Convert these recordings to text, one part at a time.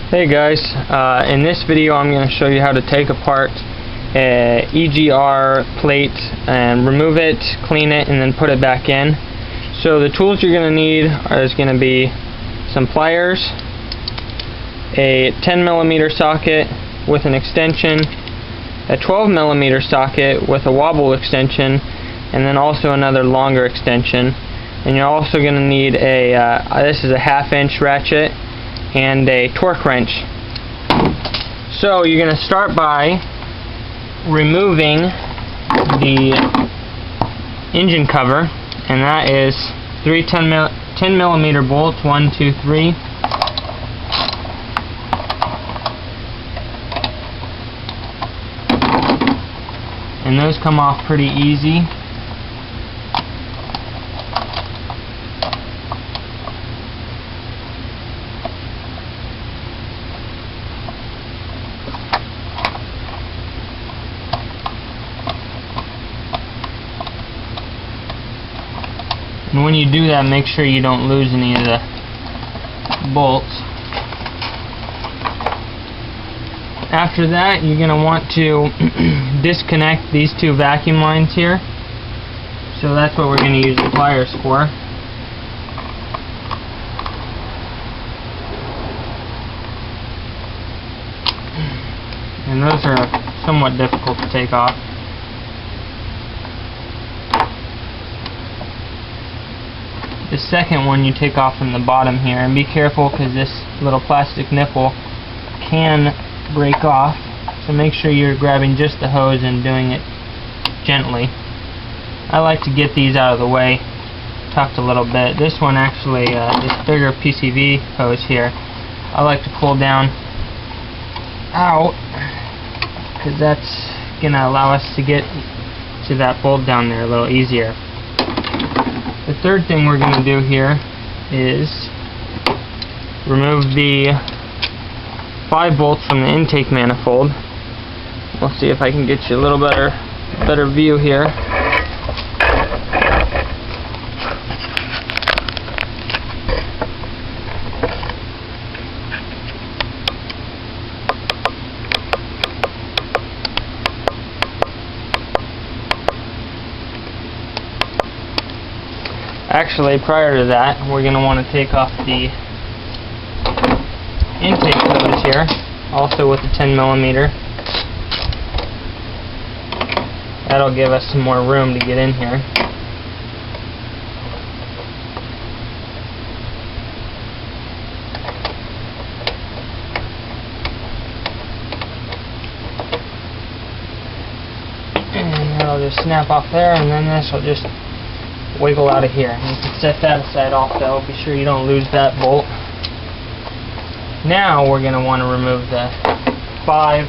Hey guys, in this video I'm going to show you how to take apart a EGR plate and remove it, clean it, and then put it back in. So the tools you're going to need is going to be some pliers, a 10mm socket with an extension, a 12mm socket with a wobble extension, and then also another longer extension. And you're also going to need a this is a 1/2" ratchet and a torque wrench. So you're going to start by removing the engine cover, and that is 3 10mm bolts, 1, 2, 3. And those come off pretty easy. And when you do that, make sure you don't lose any of the bolts. After that, you're going to want to disconnect these two vacuum lines here. So that's what we're going to use the pliers for. And those are somewhat difficult to take off. The second one you take off from the bottom here, and be careful because this little plastic nipple can break off, so make sure you're grabbing just the hose and doing it gently. I like to get these out of the way, tucked a little bit. This one actually, this bigger PCV hose here, I like to pull down out because that's going to allow us to get to that bolt down there a little easier. The third thing we're going to do here is remove the 5 bolts from the intake manifold. We'll see if I can get you a little better view here. Actually, prior to that, we're going to want to take off the intake hose here, also with the 10mm. That'll give us some more room to get in here. And that'll just snap off there, and then this will just wiggle out of here. You can set that aside also. Be sure you don't lose that bolt. Now we're going to want to remove the 5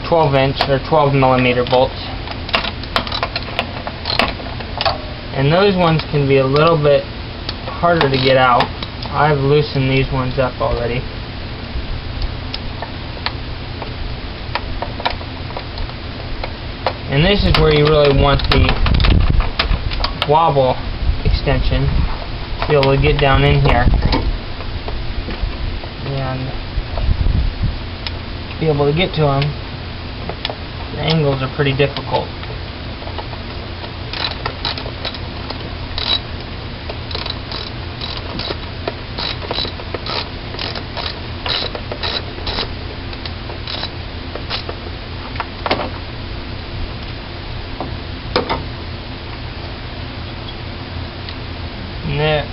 12" or 12mm bolts. And those ones can be a little bit harder to get out. I've loosened these ones up already. And this is where you really want the wobble extension to be able to get down in here and be able to get to them. The angles are pretty difficult. There.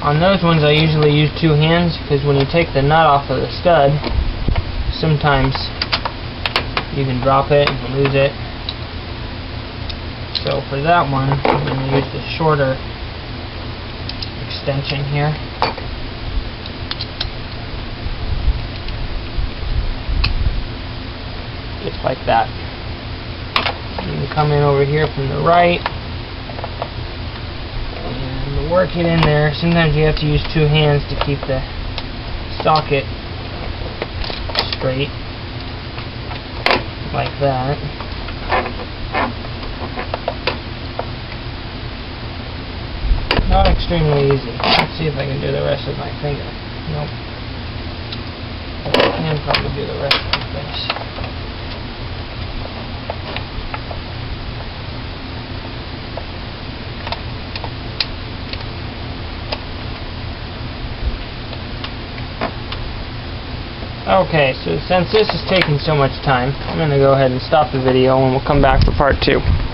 On those ones I usually use 2 hands because when you take the nut off of the stud, sometimes you can drop it and lose it. So for that one, I'm going to use the shorter extension here. Just like that. You can come in over here from the right and work it in there. Sometimes you have to use 2 hands to keep the socket straight, like that. extremely easy. Let's see if I can do the rest with my finger. Nope. I can probably do the rest like this. Okay, so since this is taking so much time, I'm going to go ahead and stop the video and we'll come back for part 2.